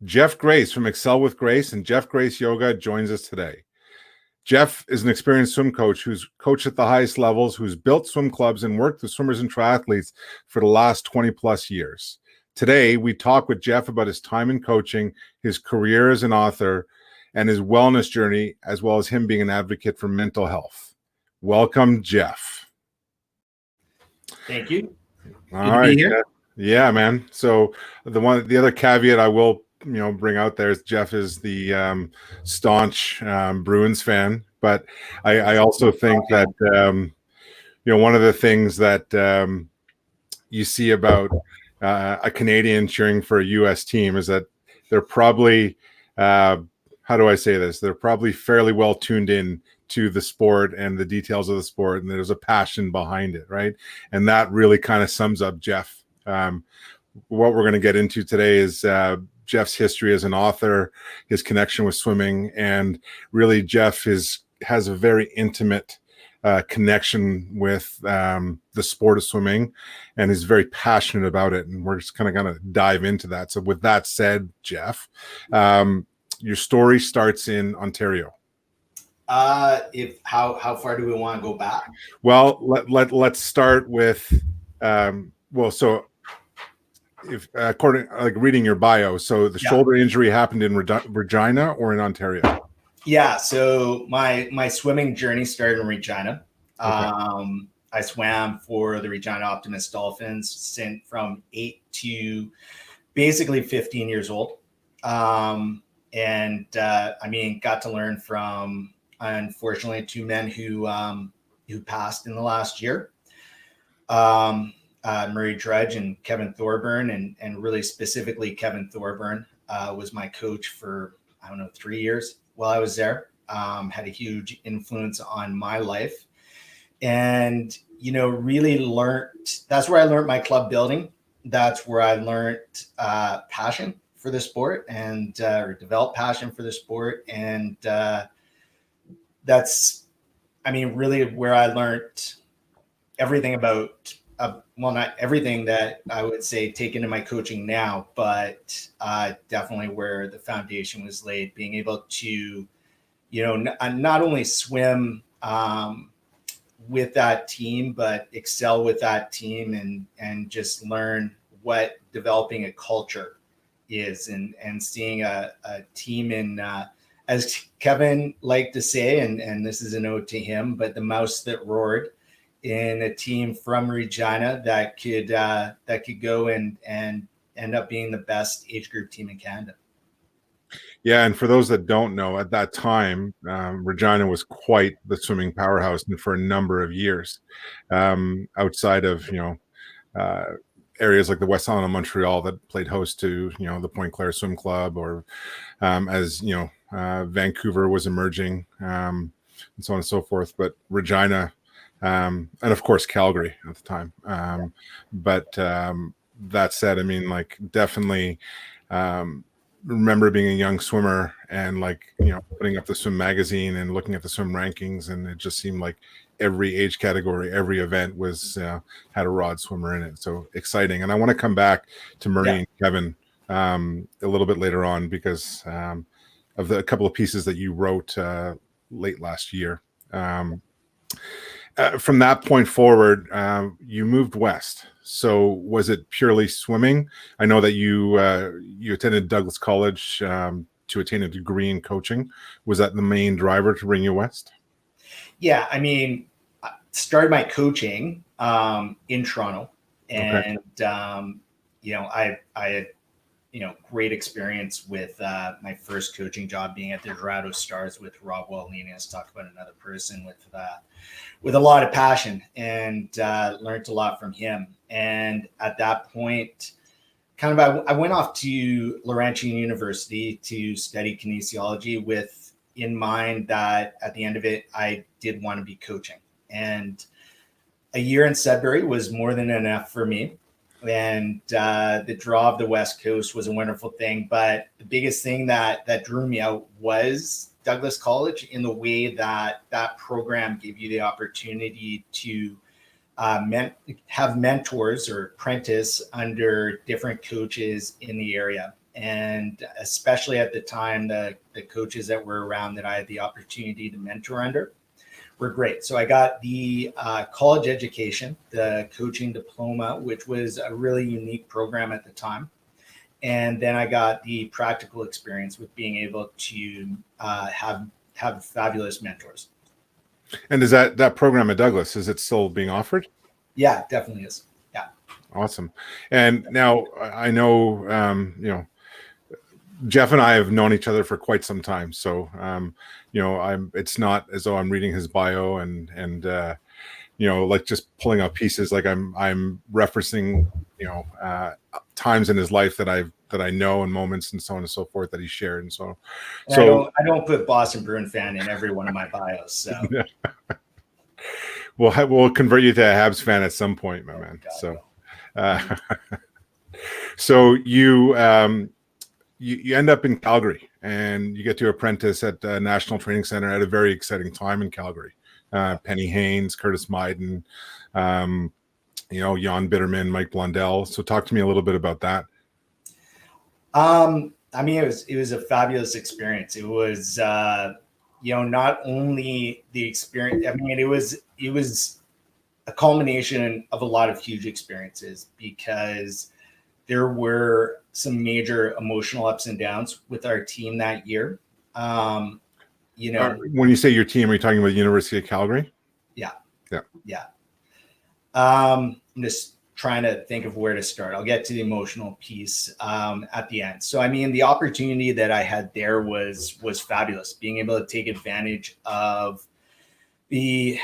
Jeff Grace from Excel with Grace and Jeff Grace Yoga joins us today. Jeff is an experienced swim coach who's coached at the highest levels, who's built swim clubs and worked with swimmers and triathletes for the last 20 plus years. Today, we talk with Jeff about his time in coaching, his career as an author, and his wellness journey, as well as him being an advocate for mental health. Welcome, Jeff. Thank you. All right. Yeah, man. So the other caveat I will bring out there is Jeff is the staunch Bruins fan, but I also think that one of the things that you see about a Canadian cheering for a U.S. team is that they're probably how do I say this? They're probably fairly well tuned in to the sport and the details of the sport, and there's a passion behind it, right? And that really kind of sums up Jeff. What we're going to get into today is Jeff's history as an author, his connection with swimming, and really Jeff has a very intimate connection with the sport of swimming, and is very passionate about it. And we're just kind of going to dive into that. So with that said, Jeff, your story starts in Ontario. How far do we want to go back? Well, let's start with so if according reading your bio, so the shoulder injury happened in Regina or in Ontario? Yeah, so my swimming journey started in Regina. Okay. I swam for the Regina Optimist Dolphins from 8 to basically 15 years old. Got to learn from, unfortunately, two men who passed in the last year. Murray Drudge and Kevin Thorburn, and really specifically Kevin Thorburn was my coach for 3 years while I was there. Had a huge influence on my life, and really learned. That's where I learned my club building. That's where I learned passion for the sport and developed passion for the sport, and that's really where I learned everything about. Not everything that I would say take into my coaching now, but definitely where the foundation was laid, being able to, not only swim with that team, but excel with that team and just learn what developing a culture is, and seeing a team in, as Kevin liked to say, and this is a note to him, but the mouse that roared, in a team from Regina that could go and end up being the best age group team in Canada. Yeah, and for those that don't know, at that time, Regina was quite the swimming powerhouse, and for a number of years, outside of areas like the West Island of Montreal that played host to the Point Claire Swim Club, or as Vancouver was emerging, and so on and so forth. But Regina. And of course Calgary at the time. But that said, definitely remember being a young swimmer and putting up the swim magazine and looking at the swim rankings, and it just seemed like every age category, every event was had a rod swimmer in it. So exciting. And I want to come back to Murray and Kevin a little bit later on, because of a couple of pieces that you wrote late last year. From that point forward, you moved west. So was it purely swimming? I know that you attended Douglas College to attain a degree in coaching. Was that the main driver to bring you west? Yeah, I started my coaching in Toronto, and I had great experience with my first coaching job being at the Dorado Stars with Rob Wallenius. Talked about another person with a lot of passion, and learned a lot from him. And at that point, I went off to Laurentian University to study kinesiology with in mind that at the end of it, I did want to be coaching. And a year in Sudbury was more than enough for me. And the draw of the West Coast was a wonderful thing. But the biggest thing that drew me out was Douglas College, in the way that program gave you the opportunity to have mentors or apprentice under different coaches in the area. And especially at the time, the coaches that were around that I had the opportunity to mentor under were great. So I got the college education, the coaching diploma, which was a really unique program at the time. And then I got the practical experience with being able to have fabulous mentors. And is that program at Douglas, is it still being offered? Yeah, it definitely is. Yeah. Awesome. And now I know, Jeff and I have known each other for quite some time. So, it's not as though I'm reading his bio and like just pulling out pieces. Like I'm referencing, times in his life that I know, and moments and so on and so forth that he shared. And so I don't put Boston Bruin fan in every one of my bios. So we'll convert you to a Habs fan at some point, my man. God, So you end up in Calgary, and you get to apprentice at the National Training Center at a very exciting time in Calgary. Penny Haynes, Curtis Myden, Jan Biderman, Mike Blundell. So talk to me a little bit about that. It was a fabulous experience. It was, not only the experience. I mean, it was a culmination of a lot of huge experiences, because there were some major emotional ups and downs with our team that year. When you say your team, are you talking about University of Calgary? Yeah. I'm just trying to think of where to start. I'll get to the emotional piece at the end. So, I mean, the opportunity that I had there was fabulous. Being able to take advantage of the,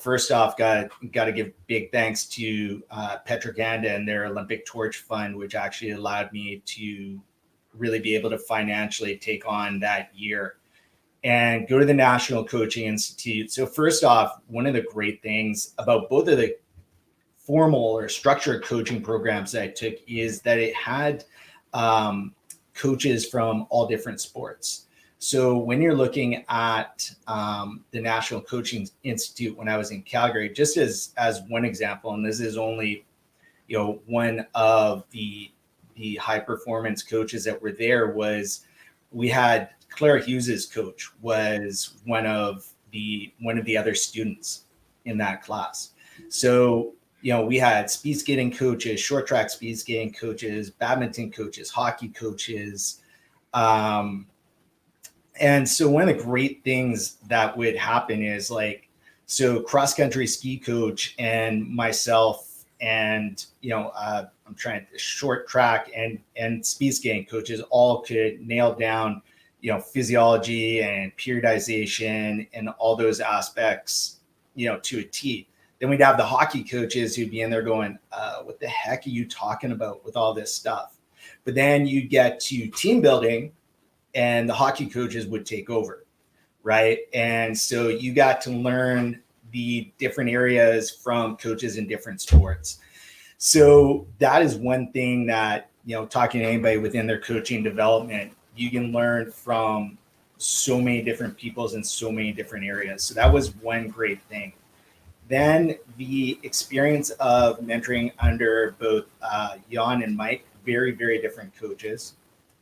first off, got to give big thanks to Petroganda and their Olympic Torch Fund, which actually allowed me to really be able to financially take on that year and go to the National Coaching Institute. So first off, one of the great things about both of the formal or structured coaching programs that I took is that it had coaches from all different sports. So when you're looking at the National Coaching Institute, when I was in Calgary, just as one example, and this is only, one of the high performance coaches that were there, was we had Claire Hughes's coach was one of the other students in that class. So, we had speed skating coaches, short track speed skating coaches, badminton coaches, hockey coaches. And so one of the great things that would happen is cross country ski coach and myself and, I'm trying to short track and speed skating coaches all could nail down, physiology and periodization and all those aspects, to a T. Then we'd have the hockey coaches who'd be in there going, what the heck are you talking about with all this stuff? But then you get to team building and the hockey coaches would take over, right? And so you got to learn the different areas from coaches in different sports. So that is one thing that, talking to anybody within their coaching development, you can learn from so many different peoples in so many different areas. So that was one great thing. Then the experience of mentoring under both Jan and Mike, very, very different coaches.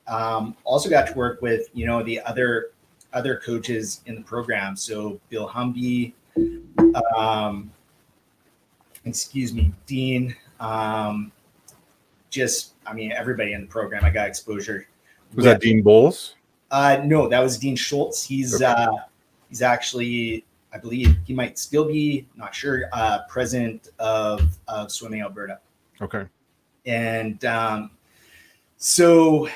Also got to work with, the other coaches in the program. So Bill Humby, Dean, everybody in the program, I got exposure. Was that Dean Bowles? No, that was Dean Schultz. He's actually, I believe he might still be, not sure, president of Swimming Alberta. Okay. And so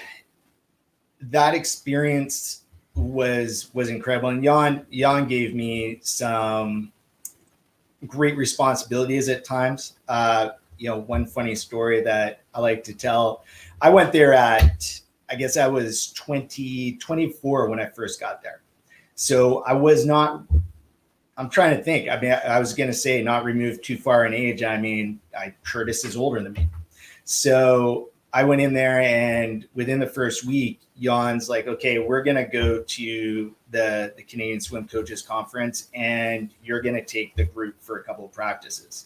that experience was incredible. And Jan gave me some great responsibilities at times. One funny story that I like to tell, I went there at, I guess I was 24 when I first got there. So I was not, I'm trying to think. I mean, I was going to say not removed too far in age. I mean, Curtis is older than me. So I went in there, and within the first week, Jan's like, okay, we're going to go to the Canadian Swim Coaches Conference, and you're going to take the group for a couple of practices.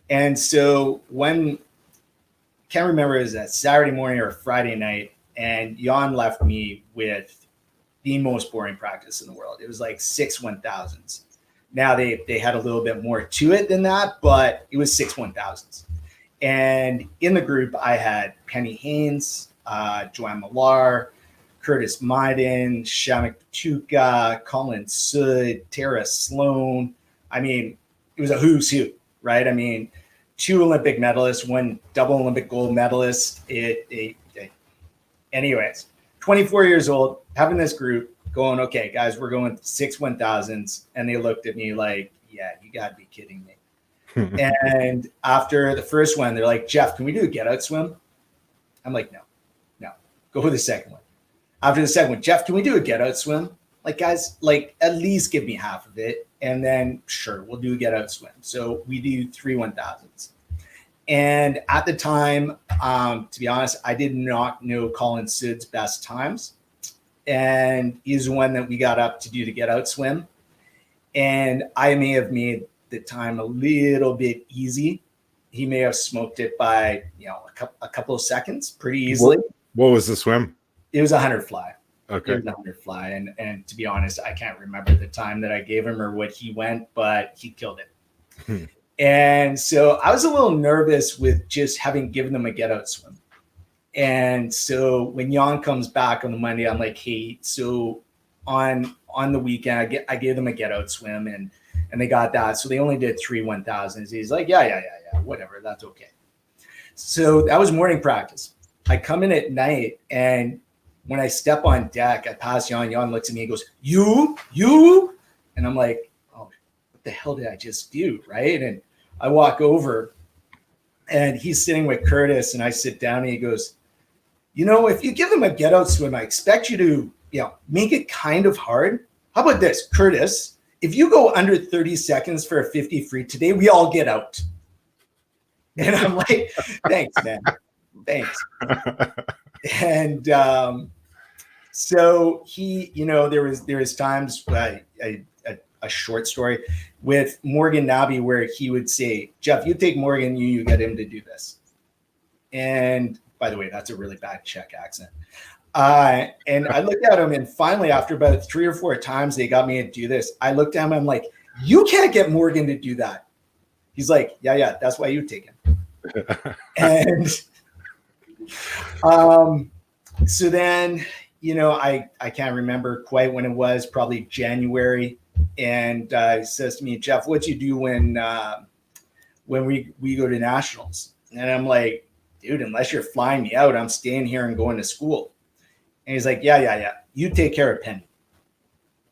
And so when can't remember if it was a Saturday morning or a Friday night, and Jan left me with the most boring practice in the world. It was like 6 1000s. Now they had a little bit more to it than that, but it was 6 1000s. And in the group, I had Penny Haynes, Joanne Millar, Curtis Myden, Shamak Tuka, Colin Sood, Tara Sloan. I mean, it was a who's who, right? I mean, 2 Olympic medalists, 1 double Olympic gold medalist. Anyways, 24 years old, having this group going, okay, guys, we're going 6 1000s. And they looked at me like, yeah, you got to be kidding me. And after the first one, they're like, Jeff, can we do a get out swim? I'm like, no, go for the second one. After the second one, Jeff, can we do a get out swim? Like, guys, like at least give me half of it. And then sure, we'll do a get out swim. So we do 3 1000s. And at the time, to be honest, I did not know Colin Sood's best times. And he's the one that we got up to do the get out swim. And I may have made the time a little bit easy. He may have smoked it by, a couple of seconds pretty easily. What was the swim? It was a 100 fly. Okay. It was a 100 fly. And to be honest, I can't remember the time that I gave him or what he went, but he killed it. And so I was a little nervous with just having given them a get out swim. And so when Jan comes back on the Monday, I'm like, hey, so on the weekend, I gave them a get out swim and they got that. So they only did 3 1000s. He's like, yeah, whatever. That's okay. So that was morning practice. I come in at night, and when I step on deck, I pass Jan. Jan looks at me and goes, you? And I'm like, oh, what the hell did I just do? Right. And I walk over, and he's sitting with Curtis, and I sit down, and he goes, if you give them a get out swim, I expect you to, make it kind of hard. How about this, Curtis? If you go under 30 seconds for a 50 free today, we all get out. And I'm like, thanks, man. Thanks. And so he, there was times, a short story with Morgan Nabi where he would say, Jeff, you take Morgan, you get him to do this. And by the way, that's a really bad Czech accent. And I looked at him, and finally, after about 3 or 4 times they got me to do this, I looked at him, I'm like, you can't get Morgan to do that. He's like, yeah, that's why you take him. And so then, I can't remember quite when it was, probably January. And he says to me, Jeff, what do you do when we go to nationals? And I'm like, dude, unless you're flying me out, I'm staying here and going to school. And he's like, yeah. You take care of Penny.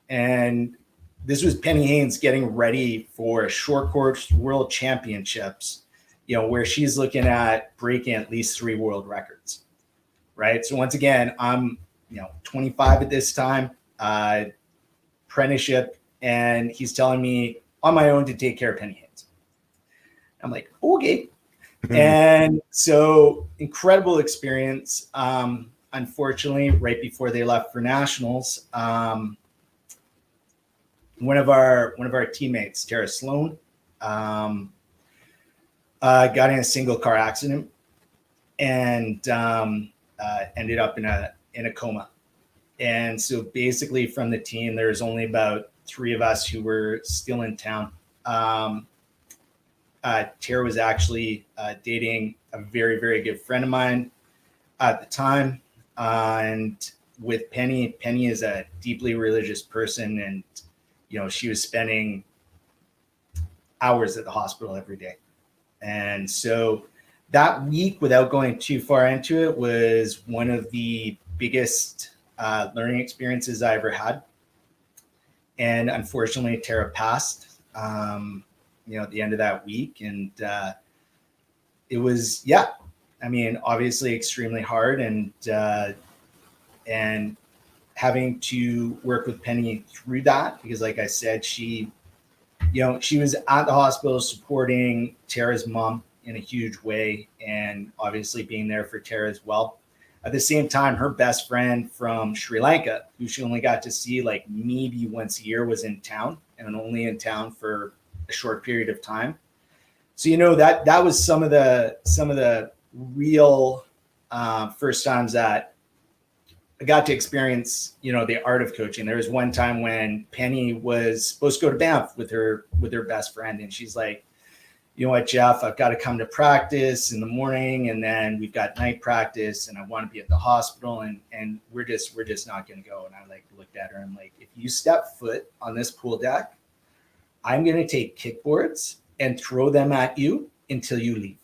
And this was Penny Haynes getting ready for short course world championships, where she's looking at breaking at least 3 world records. Right. So once again, I'm, 25 at this time, apprenticeship, and he's telling me on my own to take care of Penny Haynes. I'm like, okay. And so incredible experience. Unfortunately, right before they left for nationals, one of our teammates, Tara Sloan, got in a single car accident and ended up in a coma. And so basically from the team, there's only about 3 of us who were still in town. Tara was actually dating a very, very good friend of mine at the time. And with Penny is a deeply religious person. And, she was spending hours at the hospital every day. And so that week, without going too far into it, was one of the biggest learning experiences I ever had. And unfortunately, Tara passed, at the end of that week. And it was, obviously extremely hard, and having to work with Penny through that, because like I said, she was at the hospital supporting Tara's mom in a huge way, and obviously being there for Tara as well. At the same time, her best friend from Sri Lanka, who she only got to see like maybe once a year, was in town, and only in town for a short period of time. So, that was some of the real first times that I got to experience, the art of coaching. There was one time when Penny was supposed to go to Banff with her best friend, and she's like, you know what, Jeff, I've got to come to practice in the morning, and then we've got night practice, and I want to be at the hospital, and we're just not going to go. And I looked at her and I'm like, if you step foot on this pool deck, I'm going to take kickboards and throw them at you until you leave,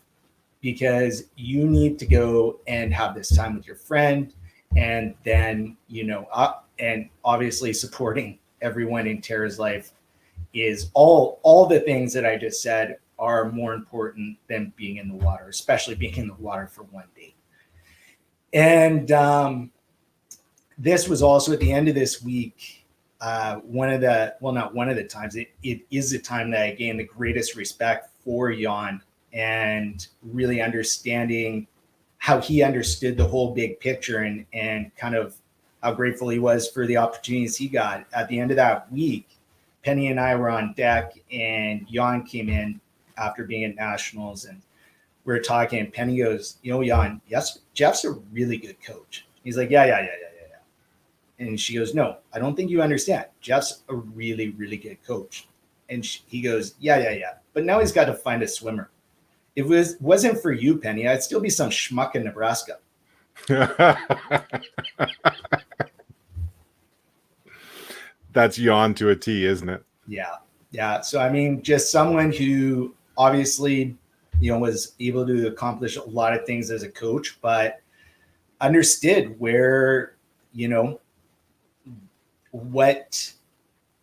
because you need to go and have this time with your friend. And then, and obviously supporting everyone in Tara's life is all the things that I just said are more important than being in the water, especially being in the water for one day. And this was also at the end of this week, not one of the times, it is the time that I gained the greatest respect for Jan, and really understanding how he understood the whole big picture, and kind of how grateful he was for the opportunities he got. At the end of that week, Penny and I were on deck, and Jan came in after being at nationals, and we were talking, and Penny goes, Jan, yes, Jeff's a really good coach. He's like, yeah. And she goes, no, I don't think you understand. Jeff's a really, really good coach. And he goes, yeah. But now he's got to find a swimmer. If it wasn't for you, Penny, I'd still be some schmuck in Nebraska. That's Jan to a T, isn't it? Yeah. So, I mean, just someone who obviously, was able to accomplish a lot of things as a coach, but understood where, what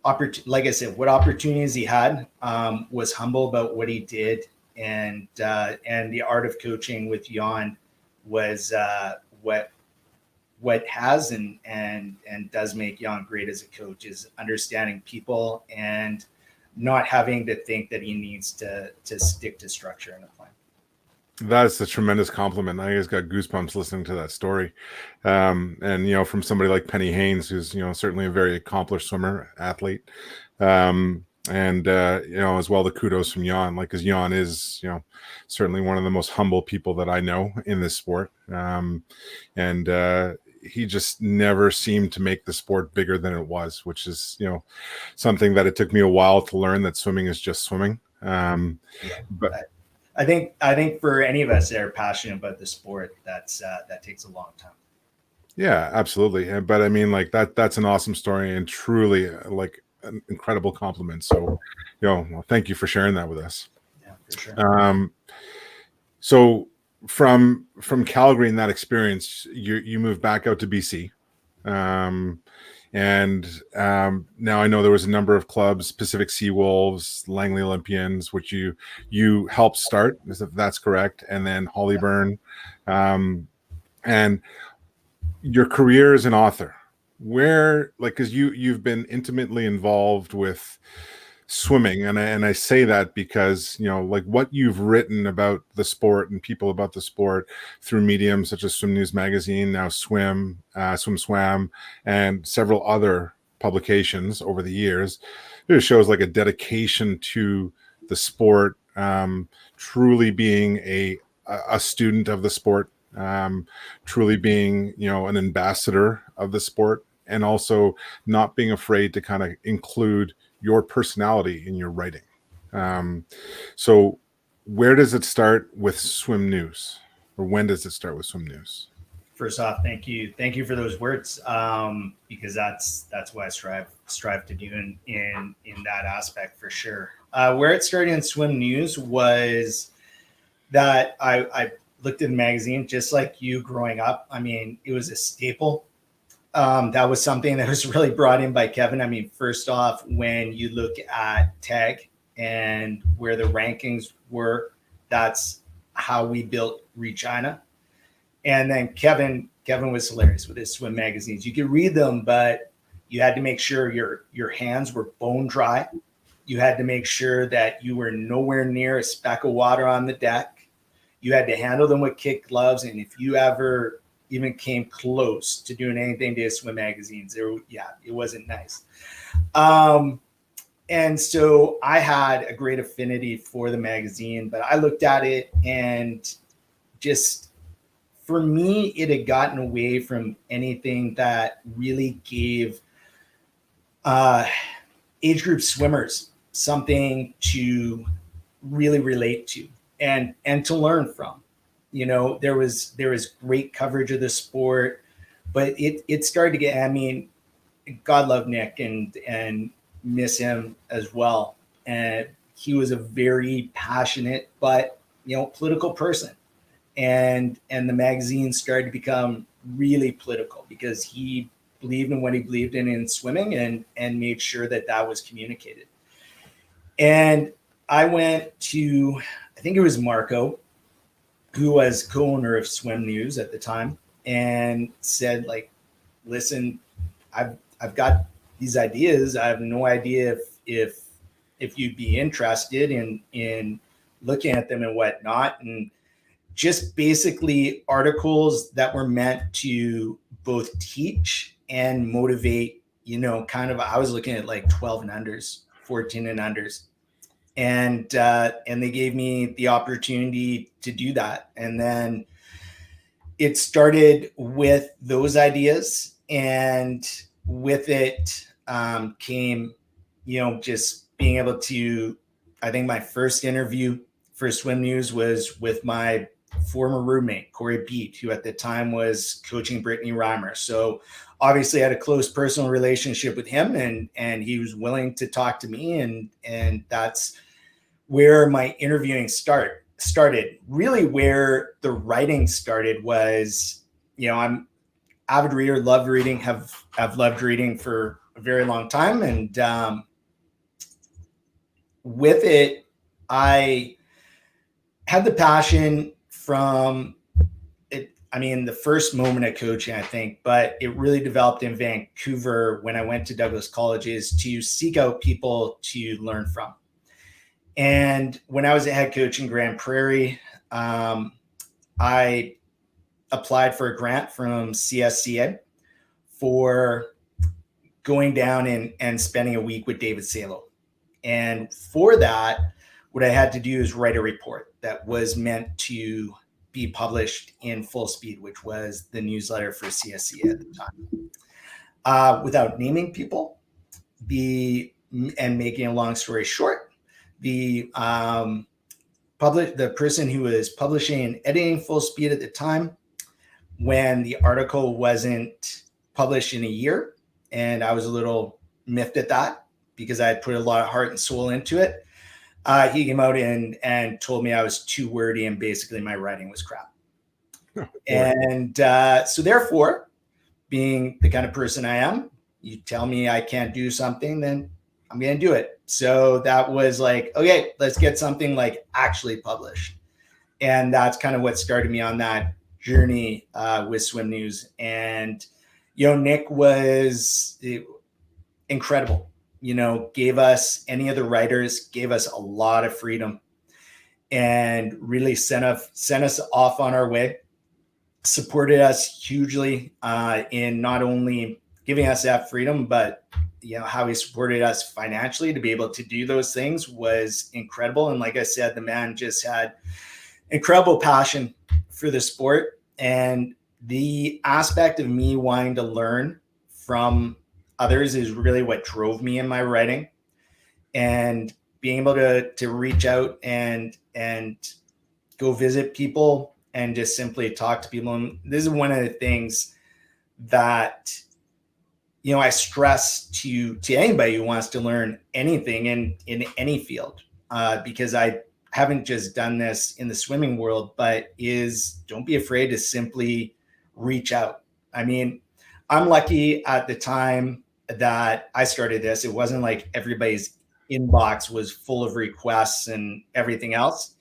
opportunities he had, was humble about what he did. And the art of coaching with Jan was what has and does make Jan great as a coach, is understanding people and not having to think that he needs to stick to structure in a plan. That is a tremendous compliment. I just got goosebumps listening to that story. And, from somebody like Penny Haynes, who's, certainly a very accomplished swimmer, athlete. As well, the kudos from Jan, because Jan is, certainly one of the most humble people that I know in this sport. He just never seemed to make the sport bigger than it was, which is, something that it took me a while to learn, that swimming is just swimming. But I think for any of us that are passionate about the sport, that takes a long time. Yeah, absolutely. But I mean, that's an awesome story, and truly an incredible compliment. So, thank you for sharing that with us. Yeah, for sure. So from Calgary and that experience, you moved back out to BC. Now I know there was a number of clubs, Pacific Sea Wolves, Langley Olympians, which you helped start, if that's correct, and then Hollyburn. And your career as an author, where, because you've been intimately involved with swimming, and I say that because what you've written about the sport and people about the sport through mediums such as Swim News Magazine, now Swim Swam, and several other publications over the years, it shows a dedication to the sport, truly being a student of the sport, truly being an ambassador of the sport, and also not being afraid to kind of include your personality in your writing. So where does it start with Swim News, or when does it start with Swim News? First off, thank you for those words, because that's what I strive to do in that aspect, for sure. Where it started in Swim News was that I looked at the magazine just like you growing up. I mean, it was a staple. That was something that was really brought in by Kevin. I mean, first off, when you look at TAG and where the rankings were, that's how we built Regina. And then Kevin was hilarious with his swim magazines. You could read them, but you had to make sure your hands were bone dry. You had to make sure that you were nowhere near a speck of water on the deck. You had to handle them with kid gloves. And if you ever even came close to doing anything to swim magazines, it wasn't nice. And so I had a great affinity for the magazine, but I looked at it and just, for me, it had gotten away from anything that really gave age group swimmers something to really relate to and to learn from. You know, there was great coverage of the sport, but it started to get, I mean, God love Nick and miss him as well. And he was a very passionate, but, you know, political person. And the magazine started to become really political because he believed in what he believed in swimming, and made sure that that was communicated. And I went to, I think it was Marco, who was co-owner of Swim News at the time, and said, like, listen, I've got these ideas. I have no idea if you'd be interested in looking at them and whatnot. And just basically articles that were meant to both teach and motivate, you know, kind of, I was looking at like 12 and unders, 14 and unders. And they gave me the opportunity to do that. And then it started with those ideas, and with it came, you know, just being able to, I think my first interview for Swim News was with my former roommate, Corey Beat, who at the time was coaching Brittany Reimer. So obviously I had a close personal relationship with him, and he was willing to talk to me. And that's where my interviewing started. Really where the writing started was, you know, I'm avid reader, love reading, have loved reading for a very long time. And with it, I had the passion from it. I mean, the first moment of coaching, I think, but it really developed in Vancouver when I went to Douglas Colleges to seek out people to learn from. And when I was a head coach in Grand Prairie, I applied for a grant from CSCA for going down and spending a week with David Salo. And for that, what I had to do is write a report that was meant to be published in Full Speed, which was the newsletter for CSCA at the time. Without naming people, and making a long story short, the person who was publishing and editing Full Speed at the time, when the article wasn't published in a year, and I was a little miffed at that because I had put a lot of heart and soul into it, he came out and told me I was too wordy and basically my writing was crap. Oh, and so therefore, being the kind of person I am, you tell me I can't do something, then I'm going to do it. So that was like, okay, let's get something like actually published. And that's kind of what started me on that journey with Swim News. And, you know, Nick was incredible, you know, gave us, any of the writers, gave us a lot of freedom and really sent us off on our way, supported us hugely in not only giving us that freedom, but, you know, how he supported us financially to be able to do those things was incredible. And like I said, the man just had incredible passion for the sport, and the aspect of me wanting to learn from others is really what drove me in my writing, and being able to reach out and go visit people and just simply talk to people. And this is one of the things that, you know, I stress to anybody who wants to learn anything in any field, because I haven't just done this in the swimming world, but don't be afraid to simply reach out. I mean, I'm lucky at the time that I started this, it wasn't like everybody's inbox was full of requests and everything else.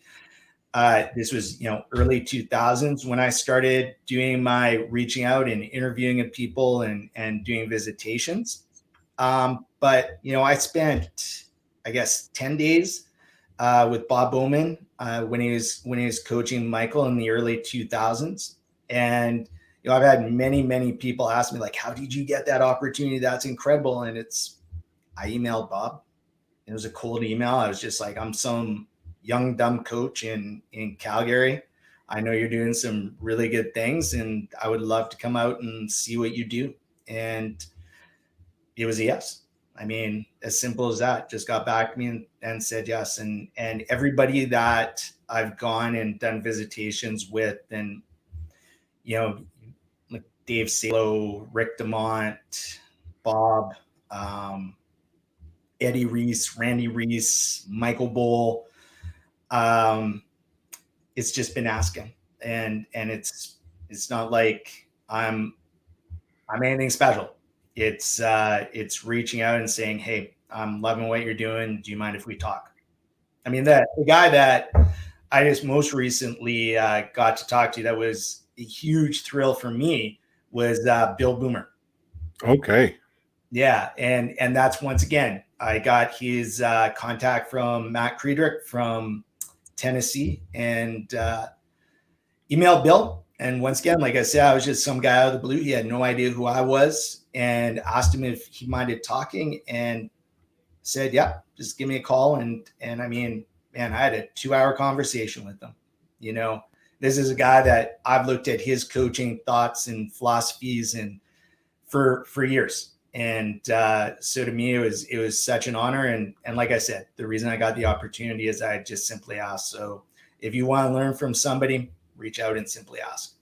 This was, you know, early 2000s when I started doing my reaching out and interviewing of people and doing visitations. But, you know, I spent, I guess, 10 days with Bob Bowman when he was coaching Michael in the early 2000s. And, you know, I've had many people ask me, like, how did you get that opportunity? That's incredible. And I emailed Bob. It was a cold email. I was just like, I'm some young, dumb coach in Calgary. I know you're doing some really good things, and I would love to come out and see what you do. And it was a yes. I mean, as simple as that. Just got back to me and said yes. And everybody that I've gone and done visitations with, and like Dave Salo, Rick DeMont, Bob, Eddie Reese, Randy Reese, Michael Bowl. It's just been asking, and it's not like I'm anything special. It's reaching out and saying, hey, I'm loving what you're doing. Do you mind if we talk? I mean, the guy that I just most recently got to talk to, that was a huge thrill for me, was Bill Boomer. Okay. Yeah, and that's, once again, I got his contact from Matt Friedrich from Tennessee, and emailed Bill. And once again, like I said, I was just some guy out of the blue. He had no idea who I was, and asked him if he minded talking, and said, yeah, just give me a call. And I mean, man, I had a 2-hour conversation with him. This is a guy that I've looked at his coaching thoughts and philosophies and for years. And so to me, it was such an honor. And like I said, the reason I got the opportunity is I just simply asked. So if you want to learn from somebody, reach out and simply ask.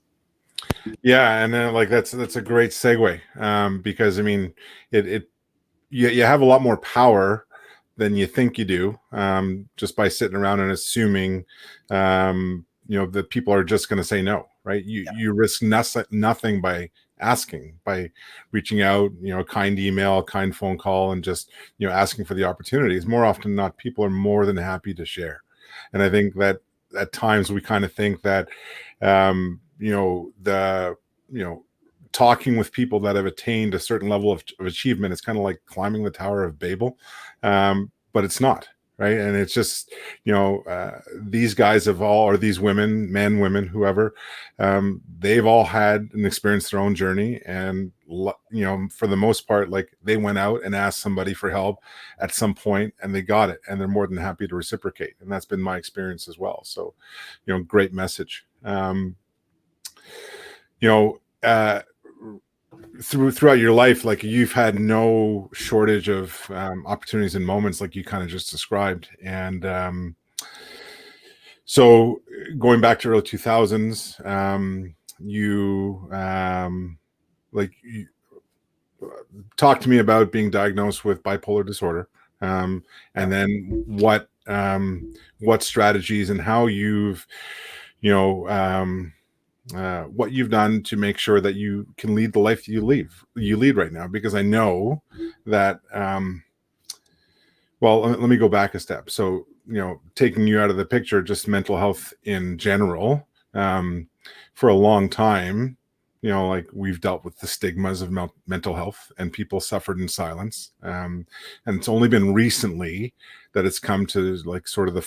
Yeah, and then that's a great segue, because I mean, you have a lot more power than you think you do, just by sitting around and assuming, that people are just going to say no, right? You risk nothing by asking, by reaching out, a kind email, a kind phone call, and just asking for the opportunities. More often than not, people are more than happy to share. And I think that at times we kind of think that talking with people that have attained a certain level of achievement is kind of like climbing the Tower of Babel, but it's not, right? And it's just these guys have all, or these women, men, women, whoever, they've all had and experienced their own journey, and for the most part, like, they went out and asked somebody for help at some point, and they got it, and they're more than happy to reciprocate. And that's been my experience as well. So great message. Throughout your life, like, you've had no shortage of opportunities and moments like you kind of just described. And so going back to early 2000s, you talk to me about being diagnosed with bipolar disorder, and then what strategies and how you've what you've done to make sure that you can lead the life you lead right now. Because I know that, well, let me go back a step. So, taking you out of the picture, just mental health in general, for a long time, we've dealt with the stigmas of mental health, and people suffered in silence. And it's only been recently that it's come to, like, sort of the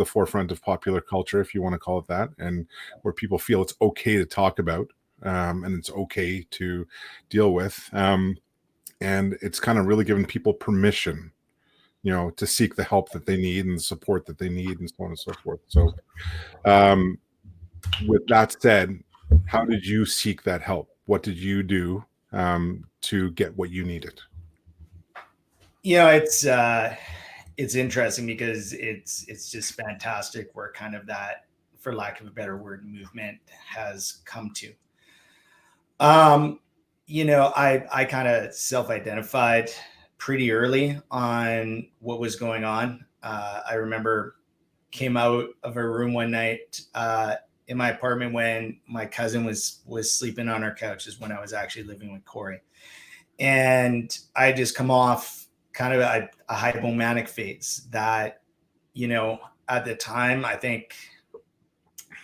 forefront of popular culture, if you want to call it that, and where people feel it's okay to talk about, and it's okay to deal with. And it's kind of really given people permission, to seek the help that they need and the support that they need, and so on and so forth. So, with that said, how did you seek that help? What did you do to get what you needed? It's interesting, because it's just fantastic where kind of that, for lack of a better word, movement has come to. I kind of self-identified pretty early on what was going on. I remember came out of a room one night in my apartment when my cousin was sleeping on our couch, is when I was actually living with Corey. And I just come off kind of a hypomanic phase that, at the time, I think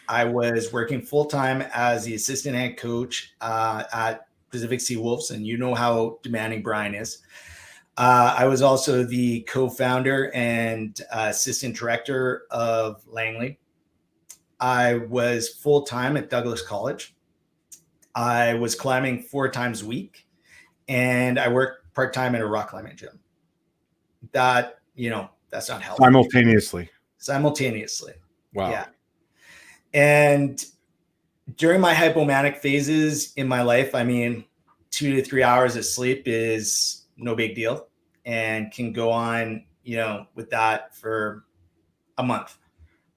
I was working full-time as the assistant head coach at Pacific Seawolves, and you know how demanding Brian is. I was also the co-founder and assistant director of Langley. I was full-time at Douglas College. I was climbing 4 times a week, and I worked part-time at a rock climbing gym. That's not healthy. Simultaneously. Wow. Yeah. And during my hypomanic phases in my life, I mean, 2 to 3 hours of sleep is no big deal and can go on, with that for a month.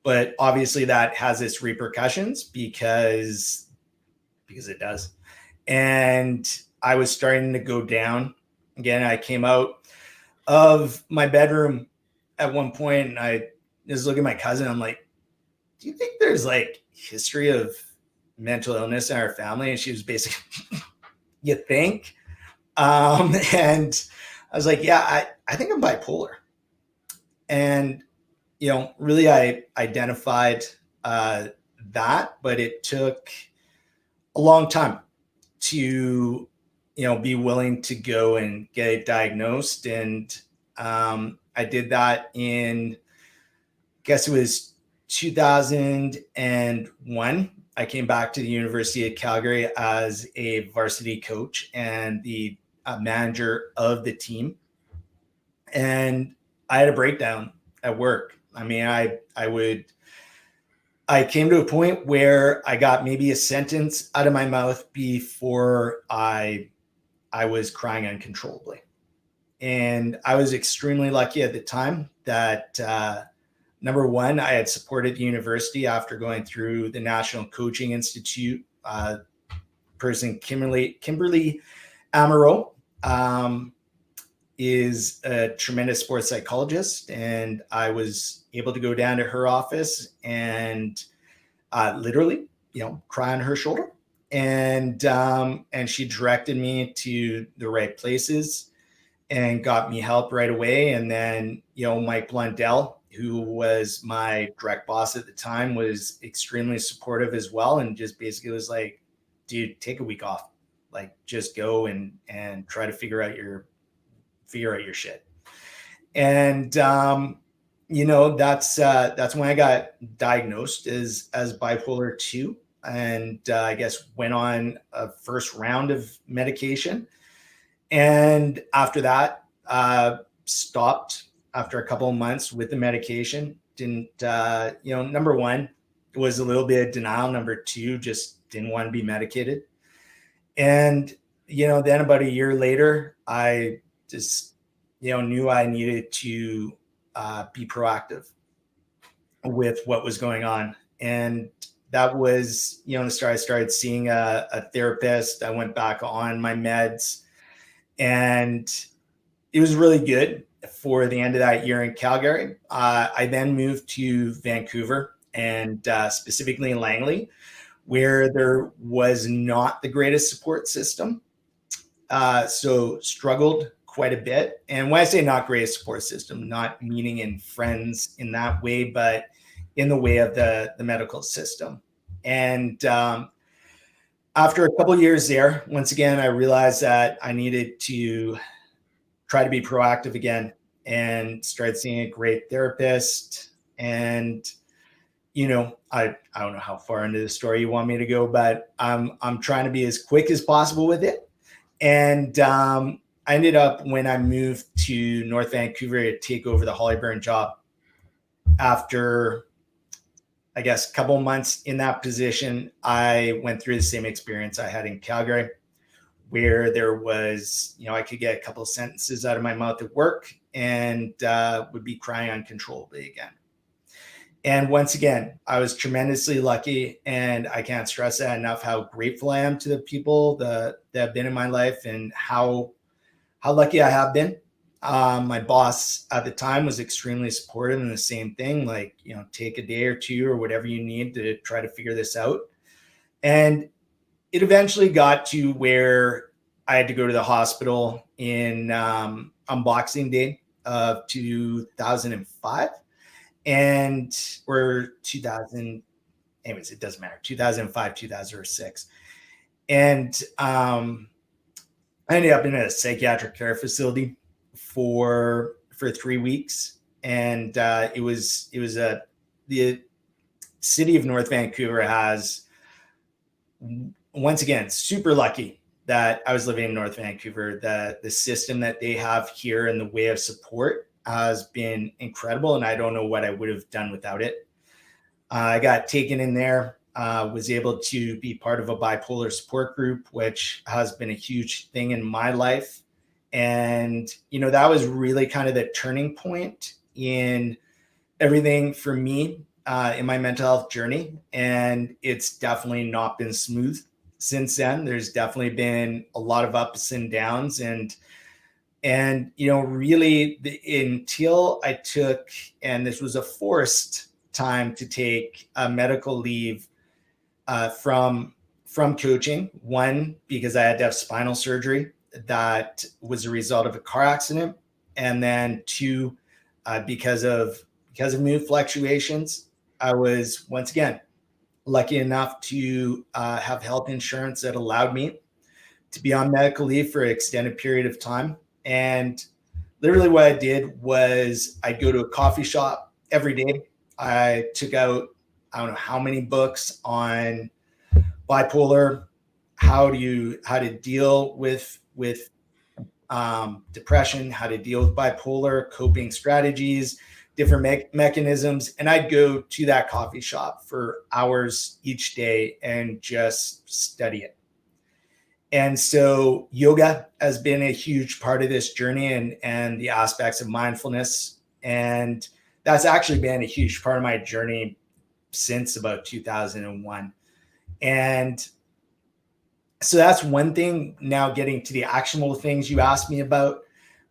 But obviously that has its repercussions because it does. And I was starting to go down. Again, I came out of my bedroom at one point and I just look at my cousin. I'm like, do you think there's like history of mental illness in our family? And she was basically, you think? And I was like, yeah, I think I'm bipolar. And, really I identified that, but it took a long time to, be willing to go and get it diagnosed. And I did that in, I guess it was 2001. I came back to the University of Calgary as a varsity coach and the manager of the team. And I had a breakdown at work. I mean, I came to a point where I got maybe a sentence out of my mouth before I was crying uncontrollably. And I was extremely lucky at the time that, number one, I had supported the university after going through the National Coaching Institute. Person Kimberly Amaro is a tremendous sports psychologist, and I was able to go down to her office and literally, cry on her shoulder. And she directed me to the right places and got me help right away. And then, Mike Blundell, who was my direct boss at the time, was extremely supportive as well. And just basically was like, dude, take a week off, like just go and try to figure out your shit. And, that's when I got diagnosed as bipolar 2. And I guess went on a first round of medication. And after that, stopped after a couple of months with the medication. Didn't, number one, was a little bit of denial. Number two, just didn't want to be medicated. And, then about a year later, I just, knew I needed to be proactive with what was going on. And that was, the start. I started seeing a therapist. I went back on my meds, and it was really good for the end of that year in Calgary. I then moved to Vancouver, and specifically in Langley, where there was not the greatest support system. So struggled quite a bit. And when I say not greatest support system, not meaning in friends in that way, but in the way of the medical system. And after a couple of years there, once again, I realized that I needed to try to be proactive again and started seeing a great therapist. And, I don't know how far into the story you want me to go, but I'm trying to be as quick as possible with it. And I ended up, when I moved to North Vancouver to take over the Hollyburn job, after, I guess, a couple of months in that position, I went through the same experience I had in Calgary, where there was, I could get a couple of sentences out of my mouth at work and would be crying uncontrollably again. And once again, I was tremendously lucky, and I can't stress that enough, how grateful I am to the people that have been in my life and how lucky I have been. My boss at the time was extremely supportive, and the same thing, like, take a day or two or whatever you need to try to figure this out. And it eventually got to where I had to go to the hospital in on Boxing Day of 2005. Or 2000, anyways, it doesn't matter, 2005, 2006. And I ended up in a psychiatric care facility for 3 weeks. And it was the city of North Vancouver has, once again, super lucky that I was living in North Vancouver. The system that they have here and the way of support has been incredible, and I don't know what I would have done without it. I got taken in there, was able to be part of a bipolar support group, which has been a huge thing in my life. And, that was really kind of the turning point in everything for me in my mental health journey. And it's definitely not been smooth since then. There's definitely been a lot of ups and downs. And really until I took, and this was a forced time to take a medical leave from coaching. One, because I had to have spinal surgery that was a result of a car accident, and then two, because of mood fluctuations. I was once again lucky enough to have health insurance that allowed me to be on medical leave for an extended period of time. And literally what I did was I'd go to a coffee shop every day. I took out, I don't know how many books on bipolar, how to deal with depression, how to deal with bipolar, coping strategies, different mechanisms. And I'd go to that coffee shop for hours each day and just study it. And so yoga has been a huge part of this journey, and the aspects of mindfulness. And that's actually been a huge part of my journey since about 2001. And so that's one thing. Now getting to the actionable things you asked me about.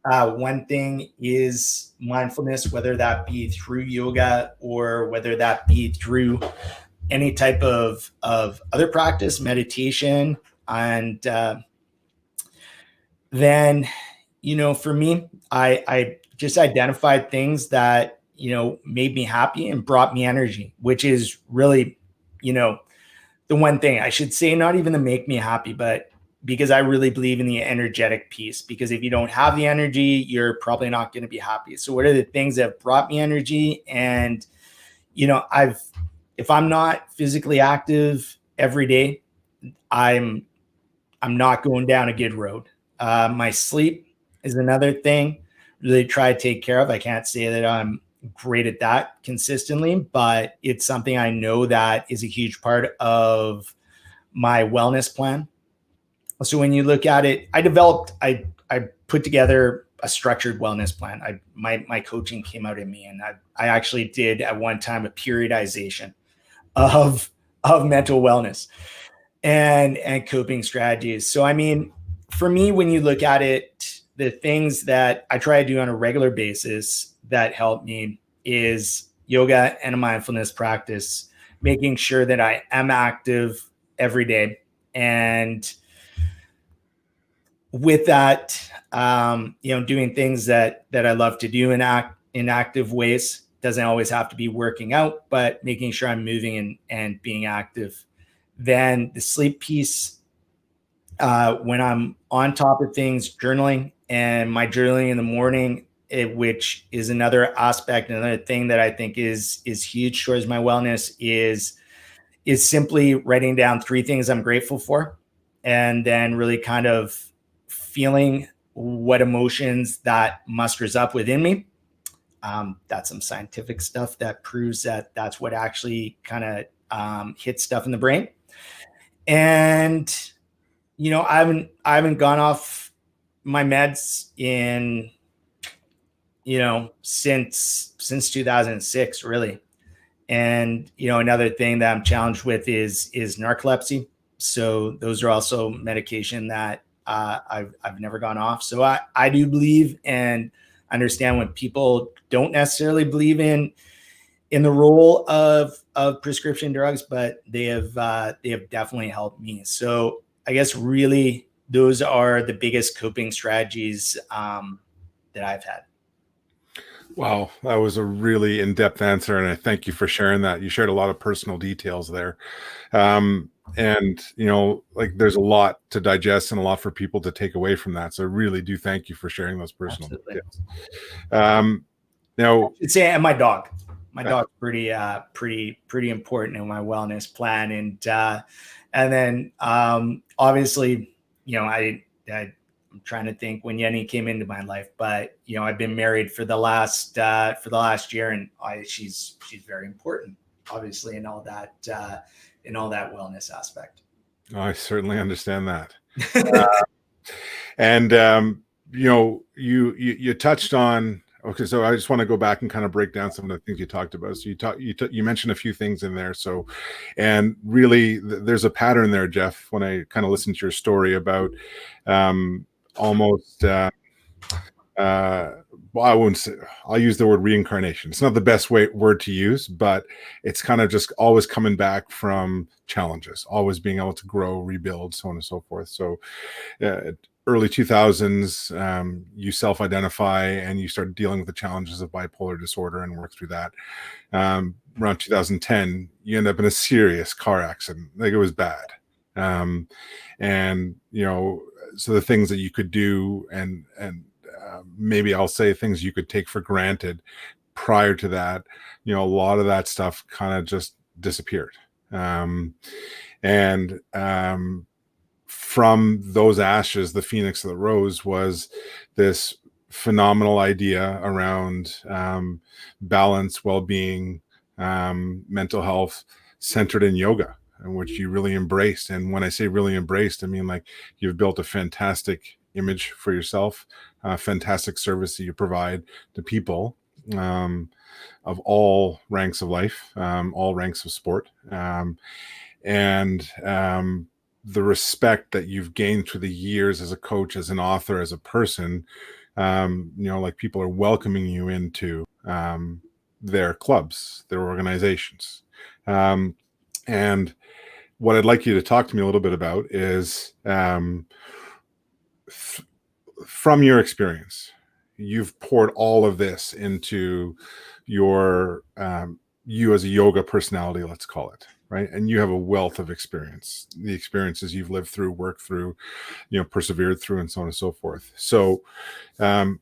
One thing is mindfulness, whether that be through yoga or whether that be through any type of other practice, meditation. And then, for me, I just identified things that, made me happy and brought me energy, which is really, the one thing I should say, not even to make me happy, but because I really believe in the energetic piece, because if you don't have the energy, you're probably not going to be happy. So what are the things that have brought me energy? And, if I'm not physically active every day, I'm not going down a good road. My sleep is another thing. Really try to take care of. I can't say that I'm great at that consistently, but it's something I know that is a huge part of my wellness plan. So when you look at it, I put together a structured wellness plan. My coaching came out in me, and I actually did at one time a periodization of mental wellness and coping strategies. So, I mean, for me, when you look at it, the things that I try to do on a regular basis that help me is yoga and a mindfulness practice, making sure that I am active every day. And with that, doing things that I love to do in active ways. Doesn't always have to be working out, but making sure I'm moving and being active. Then the sleep piece, when I'm on top of things, journaling, and my journaling in the morning, which is another aspect, another thing that I think is huge towards my wellness, is simply writing down 3 things I'm grateful for, and then really kind of feeling what emotions that musters up within me. That's some scientific stuff that proves that that's what actually kind of hits stuff in the brain. And I haven't gone off my meds in since 2006, really. And another thing that I'm challenged with is narcolepsy. So those are also medication that I've never gone off. So I do believe and understand when people don't necessarily believe in the role of prescription drugs, but they have definitely helped me. So I guess really those are the biggest coping strategies that I've had. Wow, that was a really in-depth answer, and I thank you for sharing that. You shared a lot of personal details there. And like there's a lot to digest and a lot for people to take away from that. So I really do thank you for sharing those personal details. Now, I'd say, and my dog's pretty important in my wellness plan. And then obviously, I'm trying to think when Jenny came into my life, but I've been married for the last year, and she's very important. obviously in all that wellness aspect. I certainly understand that. And you touched on, okay, so I just want to go back and kind of break down some of the things you talked about. So you mentioned a few things in there. So, and really, there's a pattern there, Jeff. When I kind of listened to your story about almost. Well, I wouldn't say, I'll use the word reincarnation. It's not the best word to use, but it's kind of just always coming back from challenges, always being able to grow, rebuild, so on and so forth. So early 2000s, you self-identify and you start dealing with the challenges of bipolar disorder and work through that. Around 2010, you end up in a serious car accident. Like, it was bad. And, so the things that you could do and maybe I'll say things you could take for granted prior to that, a lot of that stuff kind of just disappeared. From those ashes, the phoenix that rose was this phenomenal idea around balance, well-being, mental health, centered in yoga, and which you really embraced. And when I say really embraced, I mean, like, you've built a fantastic image for yourself, fantastic service that you provide to people of all ranks of life, all ranks of sport, and the respect that you've gained through the years as a coach, as an author, as a person. Like, people are welcoming you into their clubs, their organizations. And what I'd like you to talk to me a little bit about is from your experience, you've poured all of this into your you as a yoga personality, let's call it, right? And you have a wealth of experience, the experiences you've lived through, worked through, persevered through, and so on and so forth. So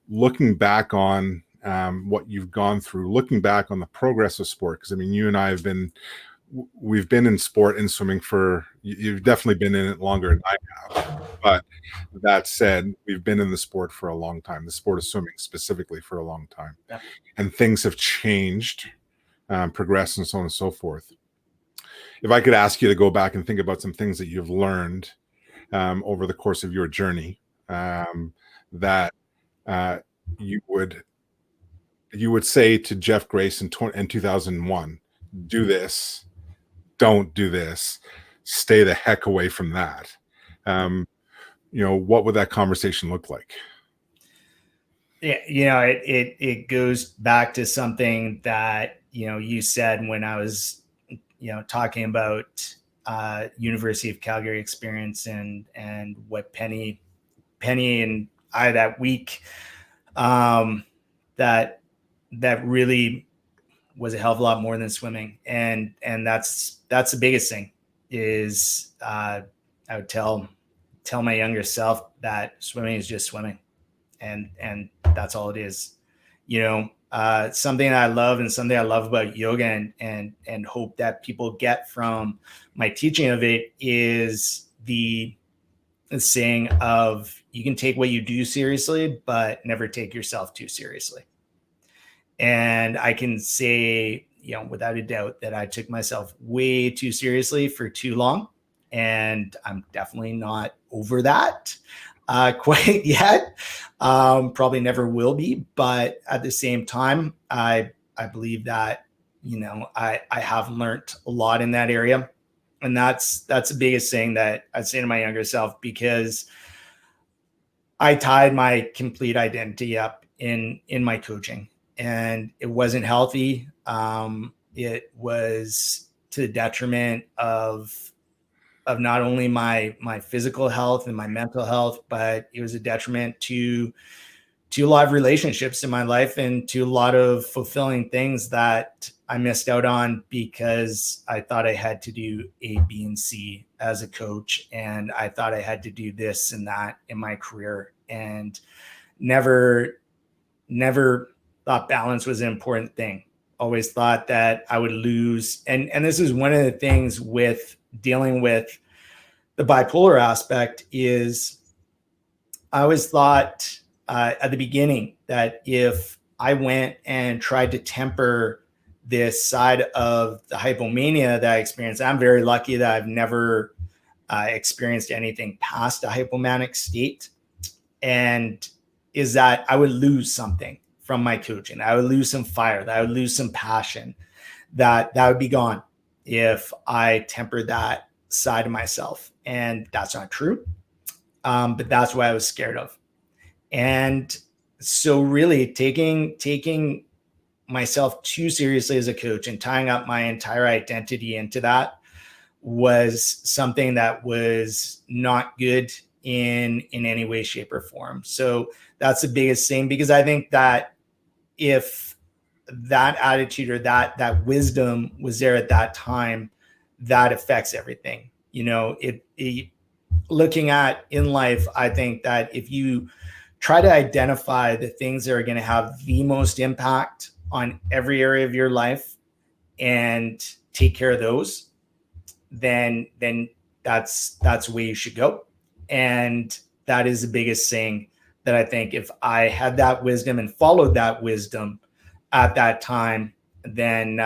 looking back on what you've gone through, looking back on the progress of sport, because I mean, you and I we've been in sport and swimming you've definitely been in it longer than I have. But that said, we've been in the sport for a long time, the sport of swimming specifically, for a long time. Yeah. And things have changed, progressed, and so on and so forth. If I could ask you to go back and think about some things that you've learned over the course of your journey, that you would say to Jeff Grace in 2001, do this, don't do this, stay the heck away from that. What would that conversation look like? Yeah, it goes back to something that, you said when I was, talking about University of Calgary experience and what Penny and I that week, that really was a hell of a lot more than swimming. And that's the biggest thing is, I would tell my younger self that swimming is just swimming. And that's all it is, something that I love and something I love about yoga and hope that people get from my teaching of it is the saying of, you can take what you do seriously, but never take yourself too seriously. And I can say, without a doubt that I took myself way too seriously for too long. And I'm definitely not over that quite yet. Probably never will be. But at the same time, I believe that, I have learned a lot in that area. And that's the biggest thing that I'd say to my younger self, because I tied my complete identity up in my coaching, and it wasn't healthy. It was to the detriment of not only my physical health and my mental health, but it was a detriment to a lot of relationships in my life and to a lot of fulfilling things that I missed out on because I thought I had to do A, B, and C as a coach. And I thought I had to do this and that in my career, and never thought balance was an important thing. Always thought that I would lose. And this is one of the things with dealing with the bipolar aspect is I always thought at the beginning that if I went and tried to temper this side of the hypomania that I experienced. I'm very lucky that I've never experienced anything past a hypomanic state. And is that I would lose something from my coaching. I would lose some fire, that I would lose some passion, that would be gone if I tempered that side of myself. And that's not true. But that's what I was scared of. And so really taking myself too seriously as a coach and tying up my entire identity into that was something that was not good in any way, shape, or form. So that's the biggest thing, because I think that if that attitude or that wisdom was there at that time, that affects everything. You know, it looking at in life, I think that if you try to identify the things that are going to have the most impact on every area of your life and take care of those, then that's the way you should go. And that is the biggest thing that I think if I had that wisdom and followed that wisdom at that time, then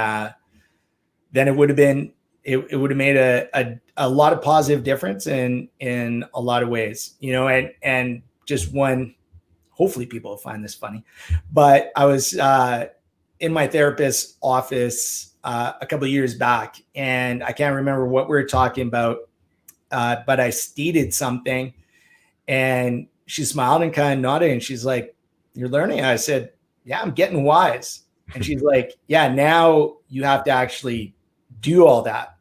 it would have been, it would have made a lot of positive difference in a lot of ways, you know. And just one, hopefully people will find this funny, but I was in my therapist's office a couple of years back, and I can't remember what we were talking about, but I stated something, and she smiled and kind of nodded, and she's like, "You're learning?" I said, "Yeah, I'm getting wise." And she's like, "Yeah, now you have to actually do all that."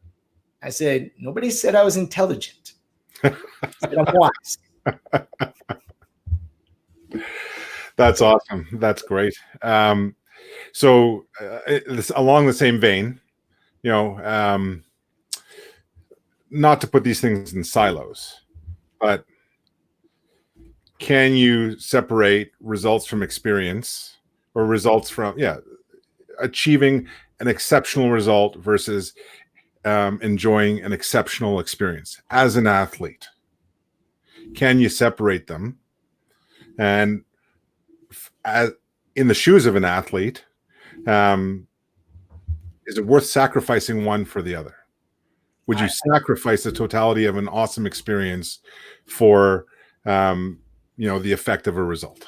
I said, "Nobody said I was intelligent. I said I'm wise." That's awesome. That's great. So along the same vein, you know, not to put these things in silos, but can you separate results from experience, or results from, achieving an exceptional result versus enjoying an exceptional experience as an athlete? Can you separate them? And as in the shoes of an athlete, is it worth sacrificing one for the other? Would you sacrifice the totality of an awesome experience for, the effect of a result?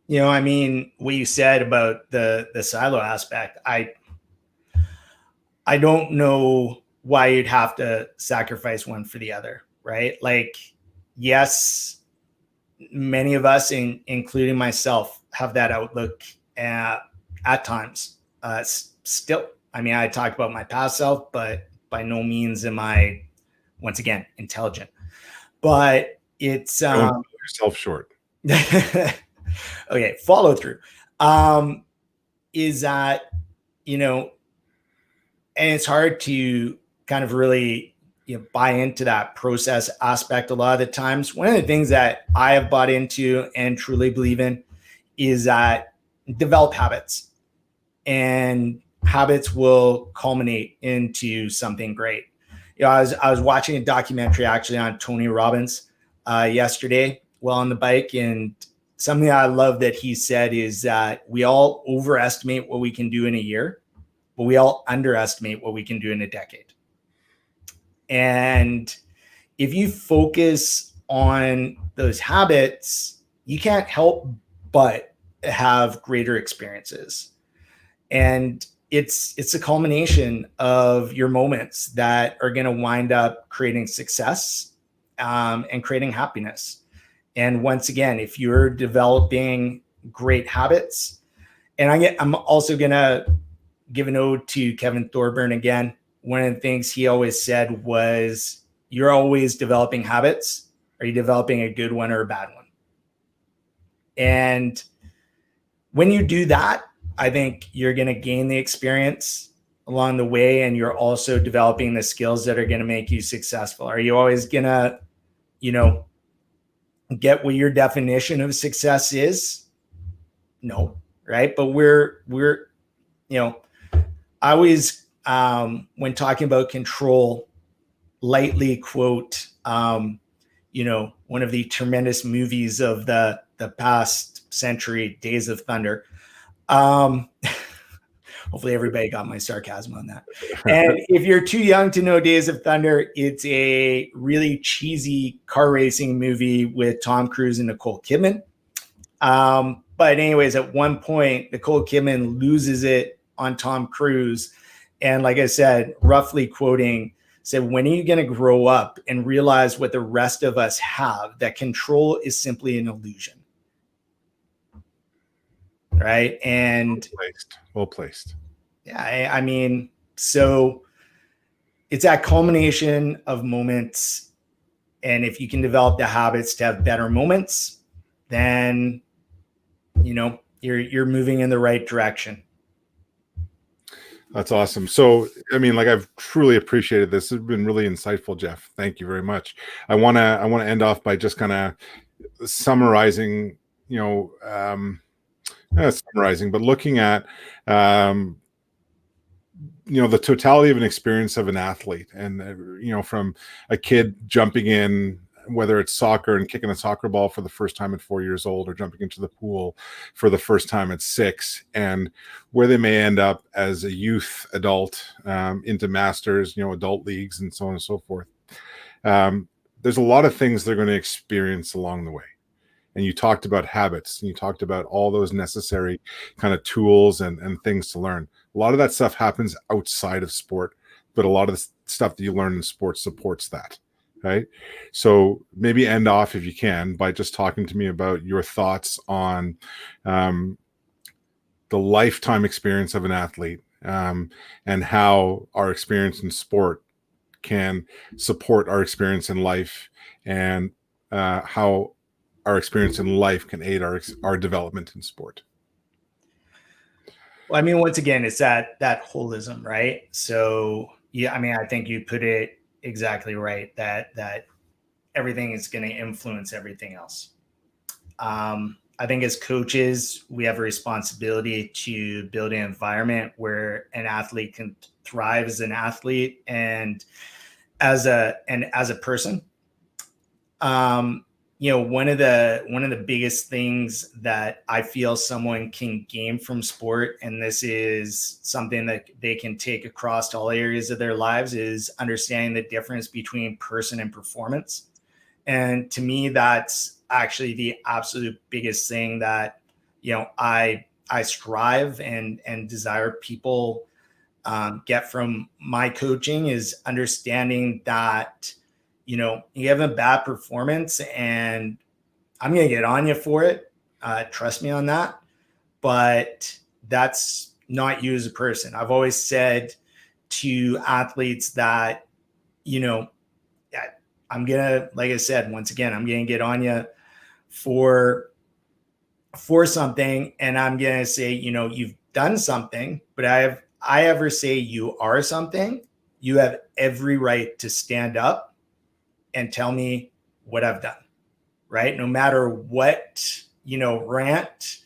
You know, I mean, what you said about the silo aspect, I don't know why you'd have to sacrifice one for the other, right? Like, yes, many of us, including myself, have that outlook at times. Still, I mean, I talk about my past self, but by no means am I, once again, intelligent. But it's Don't sell yourself short. Okay, follow through. Is that, you know, and it's hard to kind of really, buy into that process aspect a lot of the times. One of the things that I have bought into and truly believe in is that develop habits, and habits will culminate into something great. You know, I was watching a documentary actually on Tony Robbins yesterday while on the bike, and something I love that he said is that we all overestimate what we can do in a year, but we all underestimate what we can do in a decade. And if you focus on those habits, you can't help but have greater experiences. And it's a culmination of your moments that are going to wind up creating success and creating happiness. And once again, if you're developing great habits, and I'm also going to give an ode to Kevin Thorburn again. One of the things he always said was, you're always developing habits. Are you developing a good one or a bad one? And when you do that, I think you're going to gain the experience along the way, and you're also developing the skills that are going to make you successful. Are you always going to, get what your definition of success is? No, right? But we're I always, when talking about control, lightly quote, one of the tremendous movies of the past century, Days of Thunder, Hopefully everybody got my sarcasm on that. And if you're too young to know Days of Thunder, it's a really cheesy car racing movie with Tom Cruise and Nicole Kidman. But anyways, at one point, Nicole Kidman loses it on Tom Cruise. And like I said, roughly quoting, said, when are you going to grow up and realize what the rest of us have, that control is simply an illusion? Right. And well placed. Yeah. I mean, so it's that culmination of moments. And if you can develop the habits to have better moments, then, you know, you're moving in the right direction. That's awesome. So, I mean, like, I've truly appreciated this. It's been really insightful, Jeff. Thank you very much. I want to end off by just kind of summarizing, not summarizing, but looking at, the totality of an experience of an athlete, and, from a kid jumping in, whether it's soccer and kicking a soccer ball for the first time at 4 years old, or jumping into the pool for the first time at 6, and where they may end up as a youth adult, into masters, adult leagues, and so on and so forth. There's a lot of things they're going to experience along the way. And you talked about habits, and you talked about all those necessary kind of tools and things to learn. A lot of that stuff happens outside of sport, but a lot of the stuff that you learn in sports supports that. Right. So maybe end off, if you can, by just talking to me about your thoughts on the lifetime experience of an athlete, and how our experience in sport can support our experience in life, and how our experience in life can aid our development in sport. Well, I mean, once again, it's that holism, right? So, yeah, I mean, I think you put it exactly right, that everything is going to influence everything else. I think as coaches, we have a responsibility to build an environment where an athlete can thrive as an athlete and as a person. One of the biggest things that I feel someone can gain from sport, and this is something that they can take across to all areas of their lives, is understanding the difference between person and performance. And to me, that's actually the absolute biggest thing that, I strive and desire people get from my coaching, is understanding that, you have a bad performance and I'm going to get on you for it. Trust me on that. But that's not you as a person. I've always said to athletes that, I'm going to, like I said, once again, I'm going to get on you for something. And I'm going to say, you've done something, but I ever say you are something, you have every right to stand up and tell me what I've done, right? No matter what, rant,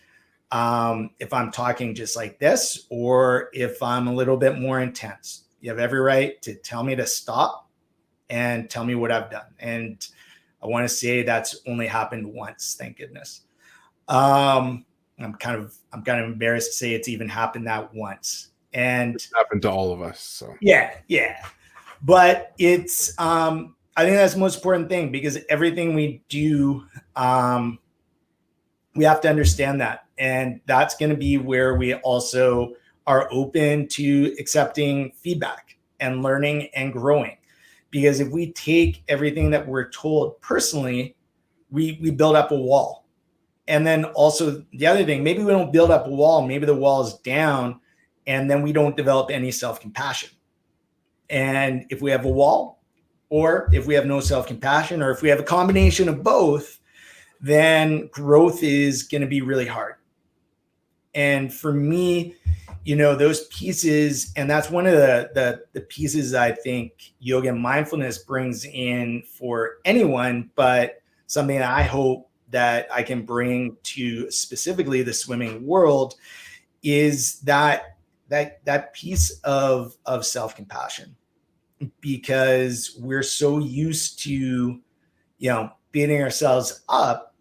if I'm talking just like this, or if I'm a little bit more intense, you have every right to tell me to stop and tell me what I've done. And I want to say that's only happened once, thank goodness. I'm kind of embarrassed to say it's even happened that once. And it's happened to all of us. So yeah. But it's I think that's the most important thing, because everything we do, we have to understand that. And that's going to be where we also are open to accepting feedback and learning and growing. Because if we take everything that we're told personally, we build up a wall. And then also the other thing, maybe we don't build up a wall, maybe the wall is down, and then we don't develop any self-compassion. And if we have a wall, or if we have no self-compassion, or if we have a combination of both, then growth is going to be really hard. And for me, those pieces, and that's one of the pieces I think yoga and mindfulness brings in for anyone, but something that I hope that I can bring to specifically the swimming world, is that piece of self-compassion. Because we're so used to, beating ourselves up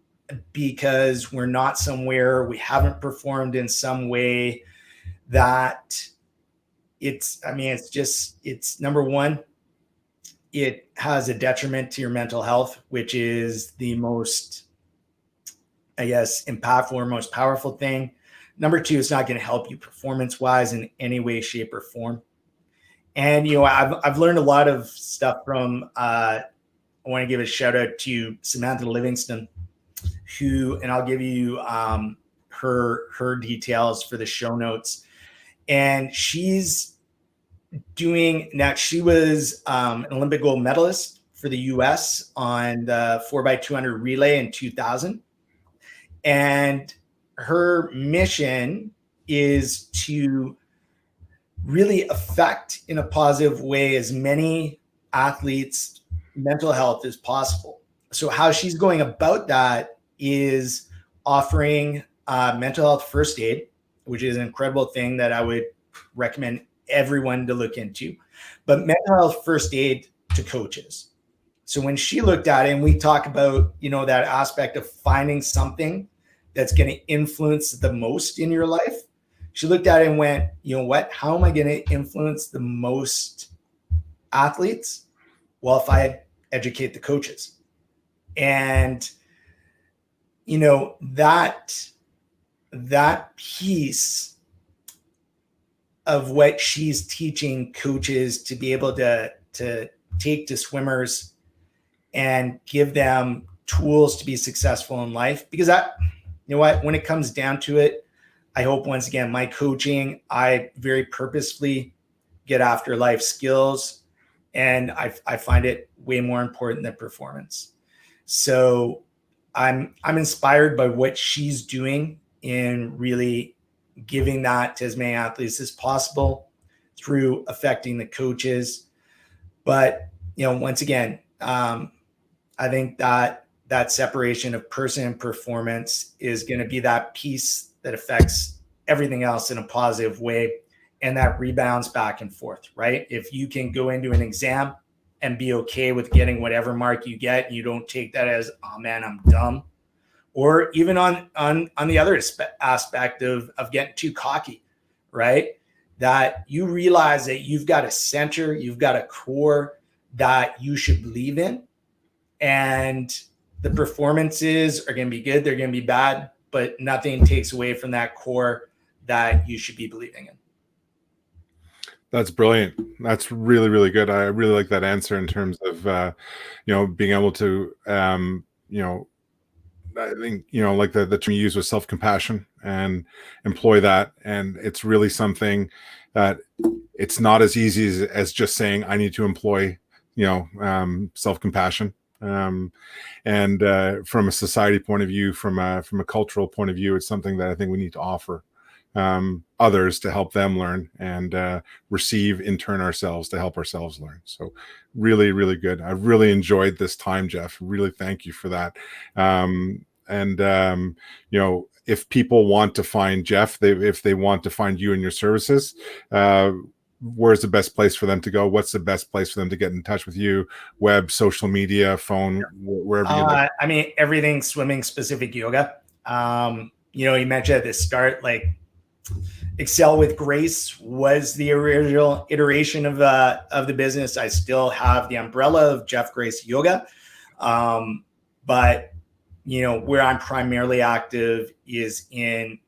because we're not somewhere, we haven't performed in some way that it's number one, it has a detriment to your mental health, which is the most, I guess, impactful or most powerful thing. Number two, it's not going to help you performance-wise in any way, shape, or form. And, I've learned a lot of stuff from, I want to give a shout out to Samantha Livingston, and I'll give you her details for the show notes. And she was an Olympic gold medalist for the US on the 4x200 relay in 2000. And her mission is to really affect in a positive way as many athletes' mental health as possible. So how she's going about that is offering mental health first aid, which is an incredible thing that I would recommend everyone to look into, but mental health first aid to coaches. So when she looked at it, and we talk about, that aspect of finding something that's going to influence the most in your life, she looked at it and went, you know what, how am I going to influence the most athletes? Well, if I educate the coaches. And, that piece of what she's teaching coaches to be able to take to swimmers and give them tools to be successful in life. Because when it comes down to it, I hope, once again, my coaching, I very purposefully get after life skills, and I find it way more important than performance. So I'm inspired by what she's doing in really giving that to as many athletes as possible through affecting the coaches. But, once again, I think that separation of person and performance is going to be that piece that affects everything else in a positive way, and that rebounds back and forth, right? If you can go into an exam and be okay with getting whatever mark you get, you don't take that as, oh man, I'm dumb. Or even on the other aspect of getting too cocky, right? That you realize that you've got a center, you've got a core that you should believe in, and the performances are going to be good, they're going to be bad, but nothing takes away from that core that you should be believing in. That's brilliant. That's really, really good. I really like that answer in terms of, being able to, I think, like the term you use was self-compassion, and employ that. And it's really something that it's not as easy as just saying, I need to employ, self-compassion. And from a society point of view, from a cultural point of view, it's something that I think we need to offer others to help them learn, and receive in turn ourselves to help ourselves learn. So really, really good. I've really enjoyed this time, Jeff. Really thank you for that. If people want to find Jeff, if they want to find you and your services, where's the best place for them to go? What's the best place for them to get in touch with you? Web, social media, phone, wherever you like. Everything swimming specific yoga. You mentioned at the start, like Excel with Grace was the original iteration of the business. I still have the umbrella of Jeff Grace Yoga. But where I'm primarily active is in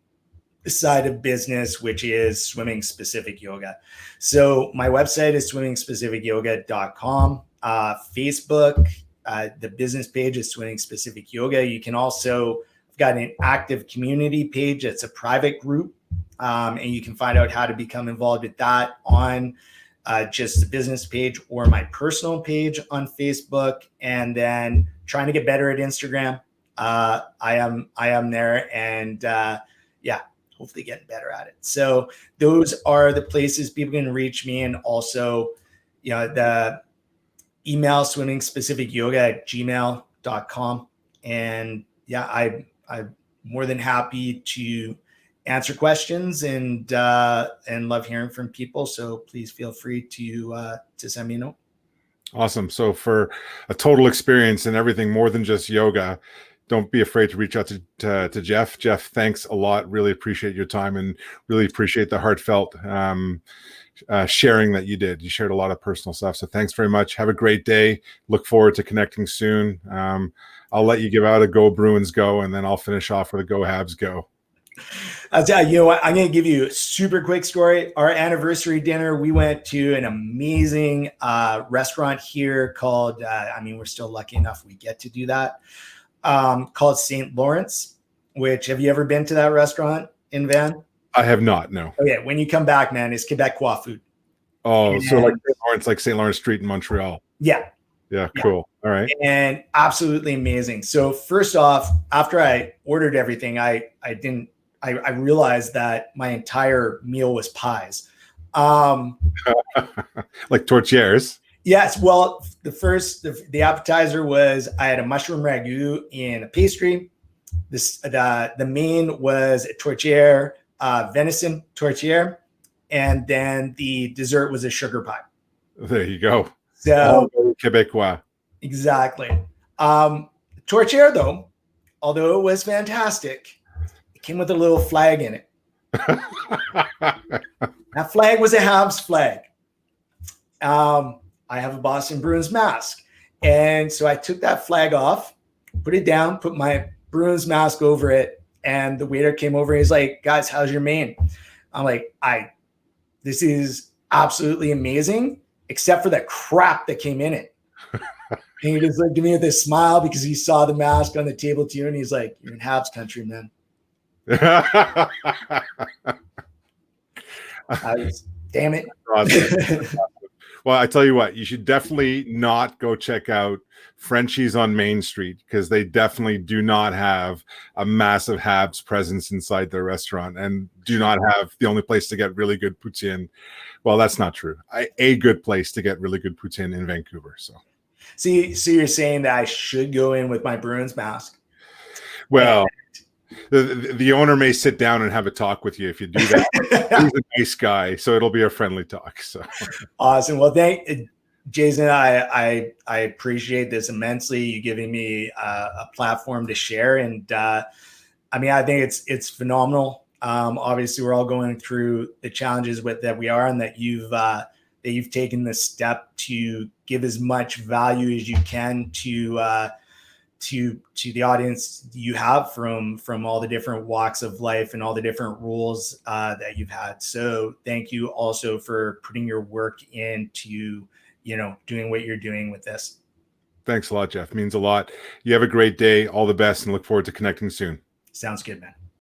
the side of business, which is swimming specific yoga. So my website is swimmingspecificyoga.com. Facebook, the business page is Swimming Specific Yoga. You can also, I've got an active community page. It's a private group. And you can find out how to become involved with that on just the business page or my personal page on Facebook. And then trying to get better at Instagram. I am there, and hopefully getting better at it. So those are the places people can reach me. And also, the email swimmingspecificyoga@gmail.com. And I'm more than happy to answer questions and love hearing from people. So please feel free to send me a note. Awesome. So for a total experience and everything more than just yoga, don't be afraid to reach out to Jeff. Jeff, thanks a lot. Really appreciate your time and really appreciate the heartfelt sharing that you did. You shared a lot of personal stuff. So thanks very much. Have a great day. Look forward to connecting soon. I'll let you give out a Go Bruins Go, and then I'll finish off with a Go Habs Go. I'll tell you, you know what? I'm going to give you a super quick story. Our anniversary dinner, we went to an amazing restaurant here called, we're still lucky enough we get to do that, called St. Lawrence, which, have you ever been to that restaurant in Van? I have not, no. Okay, when you come back, man, it's Quebecois food. Oh, so like St. Lawrence, like St. Lawrence Street in Montreal. Yeah. Yeah, cool. All right. And absolutely amazing. So first off, after I ordered everything, I realized that my entire meal was pies. Like tortillas. Yes. Well, the appetizer was, I had a mushroom ragu in a pastry. The main was a tortilla, venison tortilla. And then the dessert was a sugar pie. There you go. So Quebecois. Exactly. Tortilla, though, although it was fantastic, it came with a little flag in it. That flag was a Habs flag. I have a Boston Bruins mask. And so I took that flag off, put it down, put my Bruins mask over it. And the waiter came over and he's like, guys, how's your main? I'm like, this is absolutely amazing, except for the crap that came in it. And he just looked at me with a smile because he saw the mask on the table too. And he's like, you're in Habs country, man. Damn it. Awesome. Well, I tell you what, you should definitely not go check out Frenchie's on Main Street, because they definitely do not have a massive Habs presence inside their restaurant, and do not have the only place to get really good poutine. Well, that's not true. A good place to get really good poutine in Vancouver. So you're saying that I should go in with my Bruins mask? Well, the owner may sit down and have a talk with you if you do that. He's a nice guy, so it'll be a friendly talk. So awesome. Well, Jason, I appreciate this immensely. You giving me a platform to share, and I think it's phenomenal. Obviously, we're all going through the challenges that we are, and that you've taken the step to give as much value as you can to the audience you have from all the different walks of life and all the different roles that you've had. So thank you also for putting your work into, doing what you're doing with this. Thanks a lot, Jeff. It means a lot. You have a great day. All the best, and look forward to connecting soon. Sounds good, man.